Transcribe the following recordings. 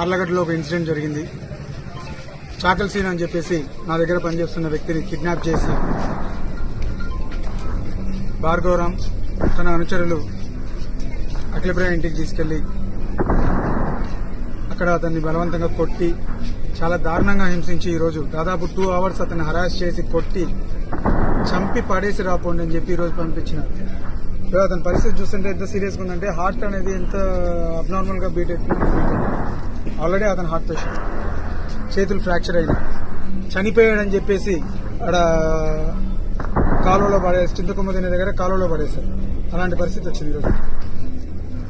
ఆర్లగడ్డలో ఒక ఇన్సిడెంట్ జరిగింది. చాకల్ సీన్ అని చెప్పేసి నా దగ్గర పనిచేస్తున్న వ్యక్తిని కిడ్నాప్ చేసి భార్గవరాం తన అనుచరులు అఖిలప్రియ ఇంటికి తీసుకెళ్లి అక్కడ అతన్ని బలవంతంగా కొట్టి చాలా దారుణంగా హింసించి ఈరోజు దాదాపు 2 hours అతన్ని హరాస్ చేసి కొట్టి చంపి పడేసి రాపోండి అని చెప్పి ఈరోజు పంపించినారు. అతని పరిస్థితి చూస్తుంటే ఎంత సీరియస్గా ఉందంటే హార్ట్ అనేది ఎంత అబ్నార్మల్ గా బీట్ అవుతుంది. ఆల్రెడీ అతని హార్ట్ పేషెంట్, చేతులు ఫ్రాక్చర్ అయినా చనిపోయాడని చెప్పేసి అక్కడ కాలువలో పడేసి చింతకొమ్మ తినే దగ్గర కాలువలో పడేశారు. అలాంటి పరిస్థితి వచ్చింది ఈరోజు.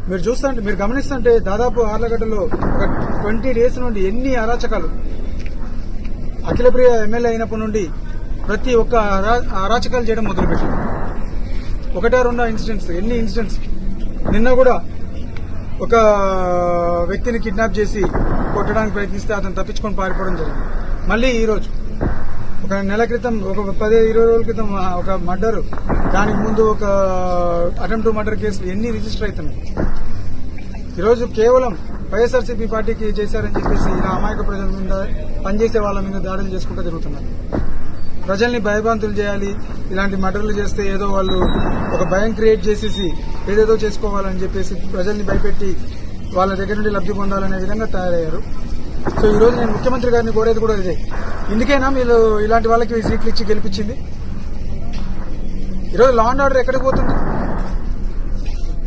మీరు గమనిస్తుంటే దాదాపు ఆర్లగడ్డలో ఒక 20 days నుండి ఎన్ని అరాచకాలు, అఖిలప్రియ ఎమ్మెల్యే అయినప్పటి నుండి ప్రతి ఒక్క అరాచకాలు చేయడం మొదలుపెట్టారు. 1-2 ఇన్సిడెంట్స్, ఎన్ని ఇన్సిడెంట్స్. నిన్న కూడా ఒక వ్యక్తిని కిడ్నాప్ చేసి కొట్టడానికి ప్రయత్నిస్తే అతను తప్పించుకొని పారిపోవడం జరిగింది. మళ్ళీ ఈరోజు ఒక నెల క్రితం, ఒక 10-20 రోజుల క్రితం ఒక మర్డర్, దానికి ముందు ఒక అటెంప్ట్ మర్డర్ కేసులు ఎన్ని రిజిస్టర్ అవుతున్నాయి. ఈరోజు కేవలం వైఎస్ఆర్సీపీ పార్టీకి చేశారని చెప్పేసి ఇలా అమాయక ప్రజల మీద, పనిచేసే వాళ్ళ మీద దాడులు చేసుకుంటూ తిరుగుతున్నారు. ప్రజల్ని భయభ్రాంతులు చేయాలి, ఇలాంటి మర్డర్లు చేస్తే ఏదో వాళ్ళు ఒక భయం క్రియేట్ చేసేసి ఏదేదో చేసుకోవాలని చెప్పేసి ప్రజల్ని భయపెట్టి వాళ్ళ దగ్గర నుండి లబ్ధి పొందాలనే విధంగా తయారయ్యారు. సో ఈ రోజు నేను ముఖ్యమంత్రి గారిని కోరేది కూడా ఇదే. ఇందుకేనా మీరు ఇలాంటి వాళ్ళకి సీట్లు ఇచ్చి గెలిపించింది? ఈరోజు లా అండ్ ఆర్డర్ ఎక్కడికి పోతుంది?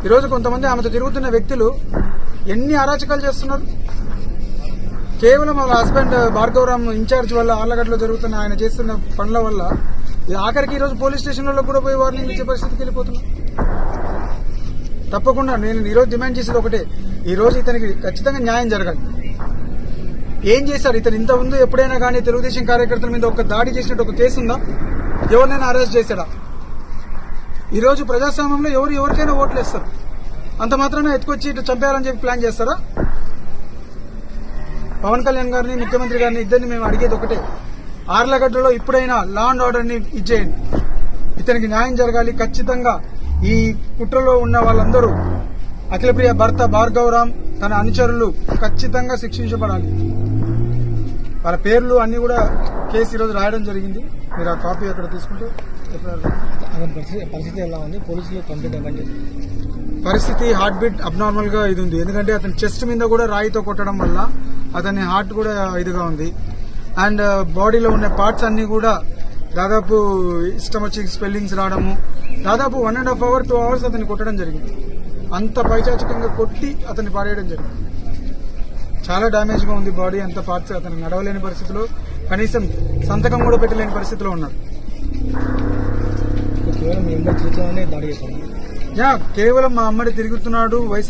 ఈరోజు కొంతమంది ఆమెతో తిరుగుతున్న వ్యక్తులు ఎన్ని అరాచకాలు చేస్తున్నారు. కేవలం వాళ్ళ హస్బెండ్ భార్గవరాం ఇన్ఛార్జ్ వల్ల ఆర్లగడ్డలో జరుగుతున్న ఆయన చేస్తున్న పనుల వల్ల ఆఖరికి ఈరోజు పోలీస్ స్టేషన్లలో కూడా పోయి వార్నింగ్ ఇచ్చే పరిస్థితికి వెళ్ళిపోతున్నారు. తప్పకుండా నేను ఈరోజు డిమాండ్ చేసేది ఒకటే, ఈరోజు ఇతనికి ఖచ్చితంగా న్యాయం జరగాలి. ఏం చేశారు ఇతను? ఇంత ముందు ఎప్పుడైనా కానీ తెలుగుదేశం కార్యకర్తల మీద ఒక దాడి చేసినట్టు ఒక కేసు ఉందా? ఎవరినైనా అరెస్ట్ చేశాడా? ఈరోజు ప్రజాస్వామ్యంలో ఎవరికైనా ఓట్లు వేస్తారు. అంత మాత్రాన ఎత్తుకొచ్చి ఇటు చంపేయాలని చెప్పి ప్లాన్ చేస్తారా? పవన్ కళ్యాణ్ గారిని, ముఖ్యమంత్రి గారిని, ఇద్దరిని మేము అడిగేది ఒకటే, ఆర్లగడ్డలో ఇప్పుడైనా లా అండ్ ఆర్డర్ ని ఇచ్చేయండి. ఇతనికి న్యాయం జరగాలి. ఖచ్చితంగా ఈ కుట్రలో ఉన్న వాళ్ళందరూ, అఖిలప్రియ భర్త భార్గవరాం, తన అనుచరులు ఖచ్చితంగా శిక్షించబడాలి. వాళ్ళ పేర్లు అన్ని కూడా కేసు ఈరోజు రాయడం జరిగింది. మీరు ఆ కాపీ అక్కడ తీసుకుంటే పరిస్థితి ఎలా ఉంది? పోలీసులు కంప్లీట్ పరిస్థితి హార్ట్ బీట్ అబ్నార్మల్ గా ఇది ఉంది. ఎందుకంటే అతని చెస్ట్ మీద కూడా రాయితో కొట్టడం వల్ల అతని హార్ట్ కూడా ఇదిగా ఉంది. అండ్ బాడీలో ఉన్న పార్ట్స్ అన్ని కూడా దాదాపు ఇష్టం వచ్చి స్పెల్లింగ్స్ రావడము, దాదాపు 1.5 hours 2 hours అతన్ని కొట్టడం జరిగింది. అంత పైచాచికంగా కొట్టి అతన్ని పారేయడం జరిగింది. చాలా డ్యామేజ్ గా ఉంది బాడీ, అంత పార్ట్స్. అతను నడవలేని పరిస్థితిలో, కనీసం సంతకం కూడా పెట్టలేని పరిస్థితిలో ఉన్నాడు. కేవలం దాడి చేశాను. కేవలం మా అమ్మడి తిరుగుతున్నాడు వైసీపీ